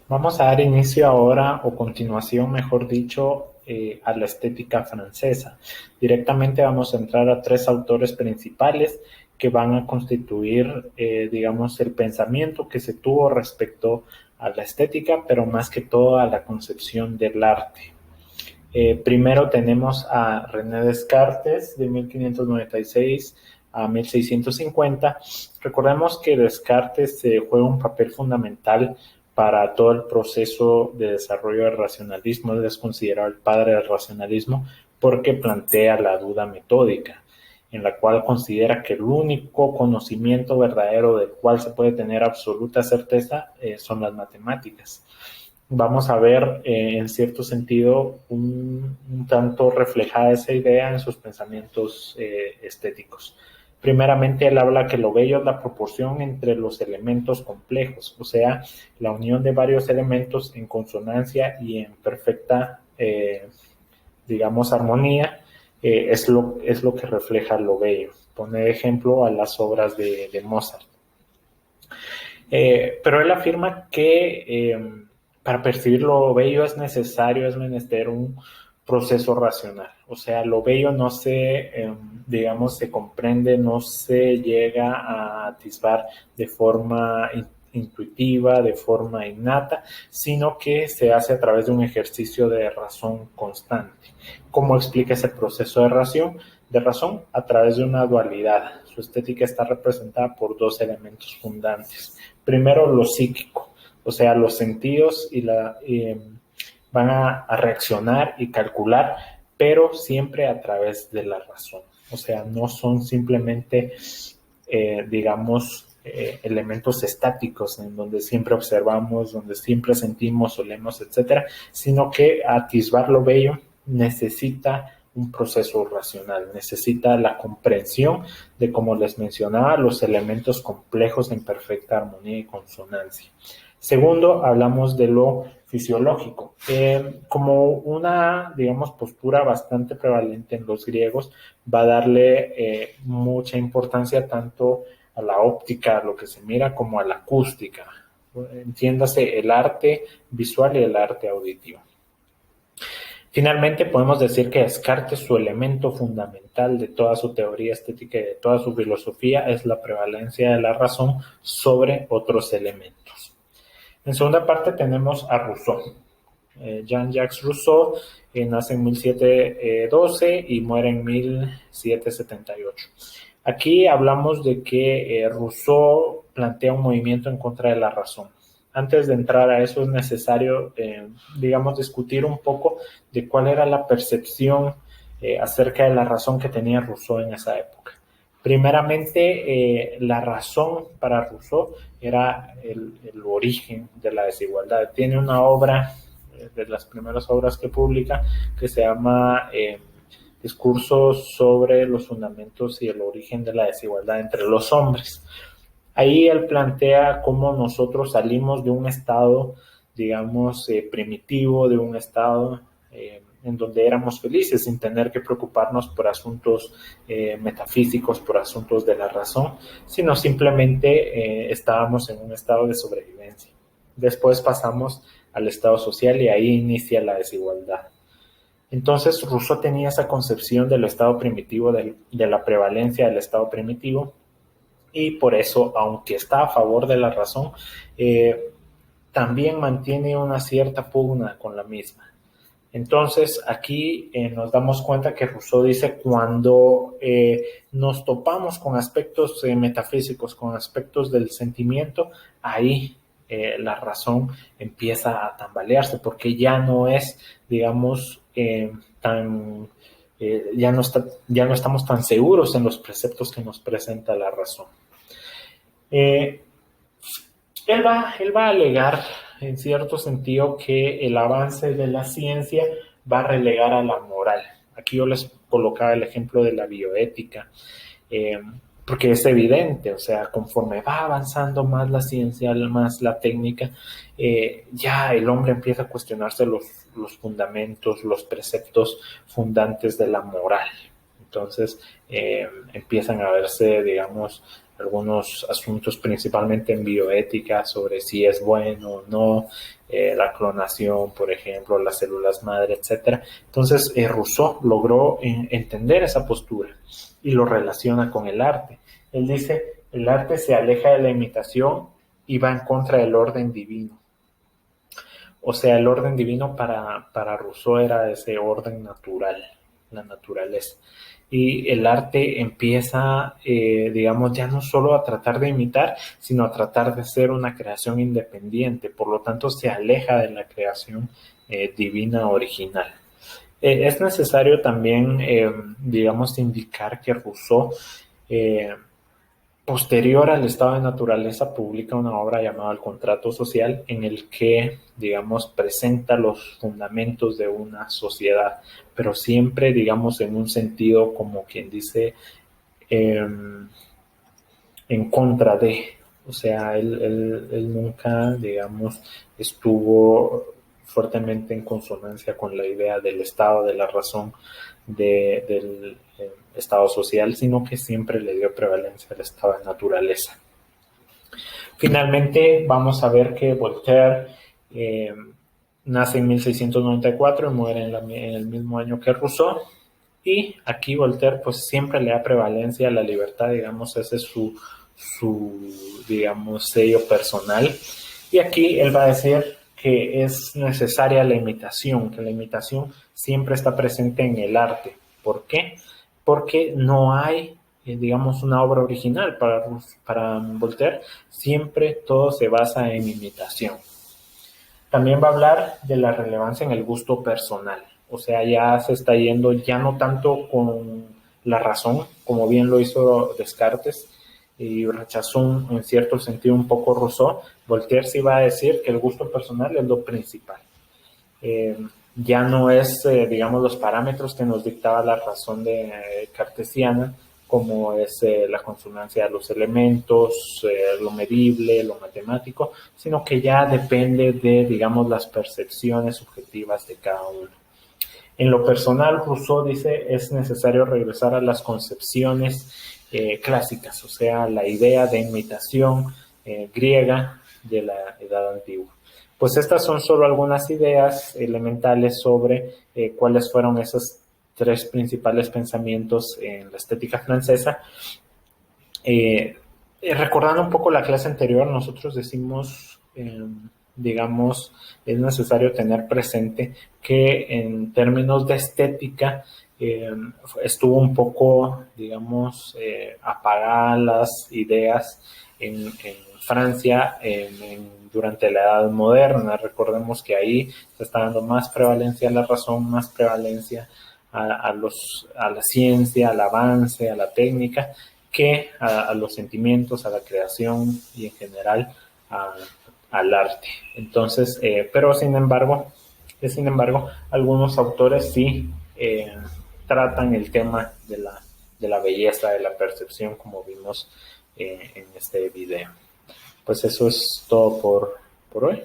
Vamos a dar inicio ahora, o continuación, mejor dicho, a la estética francesa. Directamente vamos a entrar a tres autores principales que van a constituir, digamos, el pensamiento que se tuvo respecto a la estética, pero más que todo a la concepción del arte. Primero tenemos a René Descartes de 1596 a 1650. Recordemos que Descartes juega un papel fundamental para todo el proceso de desarrollo del racionalismo. Él es considerado el padre del racionalismo porque plantea la duda metódica, en la cual considera que el único conocimiento verdadero del cual se puede tener absoluta certeza son las matemáticas. Vamos a ver en cierto sentido un tanto reflejada esa idea en sus pensamientos estéticos. Primeramente, él habla que lo bello es la proporción entre los elementos complejos, o sea, la unión de varios elementos en consonancia y en perfecta, digamos, armonía, es lo que refleja lo bello. Pone de ejemplo a las obras de Mozart. Pero él afirma que para percibir lo bello es necesario, es menester un proceso racional. O sea, lo bello no se, digamos, se comprende, no se llega a atisbar de forma intuitiva, de forma innata, sino que se hace a través de un ejercicio de razón constante. ¿Cómo explica ese proceso de razón? De razón a través de una dualidad. Su estética está representada por dos elementos fundantes. Primero, lo psíquico, o sea, los sentidos van a reaccionar y calcular, pero siempre a través de la razón. O sea, no son simplemente, digamos, elementos estáticos en donde siempre observamos, donde siempre sentimos, olemos, etcétera, sino que atisbar lo bello necesita un proceso racional, necesita la comprensión de, como les mencionaba, los elementos complejos en perfecta armonía y consonancia. Segundo, hablamos de lo fisiológico. Como una, digamos, postura bastante prevalente en los griegos, va a darle mucha importancia tanto a la óptica, a lo que se mira, como a la acústica. Entiéndase el arte visual y el arte auditivo. Finalmente, podemos decir que Descartes, su elemento fundamental de toda su teoría estética y de toda su filosofía, es la prevalencia de la razón sobre otros elementos. En segunda parte tenemos a Rousseau. Jean-Jacques Rousseau nace en 1712 y muere en 1778. Aquí hablamos de que Rousseau plantea un movimiento en contra de la razón. Antes de entrar a eso es necesario, digamos, discutir un poco de cuál era la percepción acerca de la razón que tenía Rousseau en esa época. Primeramente, la razón para Rousseau era el origen de la desigualdad. Tiene una obra, de las primeras obras que publica, que se llama Discursos sobre los fundamentos y el origen de la desigualdad entre los hombres. Ahí él plantea cómo nosotros salimos de un estado, digamos, primitivo, de un estado en donde éramos felices sin tener que preocuparnos por asuntos metafísicos, por asuntos de la razón, sino simplemente estábamos en un estado de sobrevivencia. Después pasamos al estado social y ahí inicia la desigualdad. Entonces Rousseau tenía esa concepción del estado primitivo, de la prevalencia del estado primitivo, y por eso, aunque está a favor de la razón, también mantiene una cierta pugna con la misma. Entonces, aquí nos damos cuenta que Rousseau dice cuando nos topamos con aspectos metafísicos, con aspectos del sentimiento, ahí la razón empieza a tambalearse porque ya no es, digamos, tan, ya no estamos tan seguros en los preceptos que nos presenta la razón. Eh, él va a alegar, en cierto sentido, que el avance de la ciencia va a relegar a la moral. Aquí yo les colocaba el ejemplo de la bioética, eh, porque es evidente, o sea, conforme va avanzando más la ciencia, más la técnica, ya el hombre empieza a cuestionarse los fundamentos, los preceptos fundantes de la moral. Entonces empiezan a verse, digamos, algunos asuntos principalmente en bioética sobre si es bueno o no, la clonación, por ejemplo, las células madre, etcétera. Entonces, Rousseau logró entender esa postura y lo relaciona con el arte. Él dice, el arte se aleja de la imitación y va en contra del orden divino. O sea, el orden divino para Rousseau era ese orden natural, la naturaleza. Y el arte empieza, digamos, ya no solo a tratar de imitar, sino a tratar de ser una creación independiente. Por lo tanto, se aleja de la creación divina original. Es necesario también, digamos, indicar que Rousseau, posterior al estado de naturaleza, publica una obra llamada El contrato social, en el que, digamos, presenta los fundamentos de una sociedad, pero siempre, digamos, en un sentido como quien dice, en contra de, o sea, él nunca, digamos, estuvo fuertemente en consonancia con la idea del Estado, de la razón, del Estado social, sino que siempre le dio prevalencia al estado de naturaleza. Finalmente, vamos a ver que Voltaire nace en 1694 y muere en el mismo año que Rousseau. Y aquí Voltaire pues siempre le da prevalencia a la libertad, digamos, ese es digamos, sello personal. Y aquí él va a decir que es necesaria la imitación, que la imitación siempre está presente en el arte. ¿Por qué? Porque no hay, digamos, una obra original para Voltaire, siempre todo se basa en imitación. También va a hablar de la relevancia en el gusto personal. O sea, ya se está yendo ya no tanto con la razón, como bien lo hizo Descartes, y rechazó en cierto sentido un poco Rousseau. Voltaire sí va a decir que el gusto personal es lo principal. Ya no es, digamos, los parámetros que nos dictaba la razón cartesiana, como es la consonancia de los elementos, lo medible, lo matemático, sino que ya depende de, digamos, las percepciones subjetivas de cada uno. En lo personal, Rousseau dice es necesario regresar a las concepciones clásicas, o sea, la idea de imitación griega de la Edad Antigua. Pues estas son solo algunas ideas elementales sobre cuáles fueron esos tres principales pensamientos en la estética francesa. Recordando un poco la clase anterior, nosotros decimos, digamos, es necesario tener presente que en términos de estética estuvo un poco, digamos, apagadas las ideas en Francia durante la Edad Moderna. Recordemos que ahí se está dando más prevalencia a la razón, más prevalencia a la ciencia, al avance, a la técnica, que a los sentimientos, a la creación y en general al arte. Entonces, pero sin embargo, algunos autores sí tratan el tema de la belleza, de la percepción, como vimos en este video. Pues eso es todo por hoy.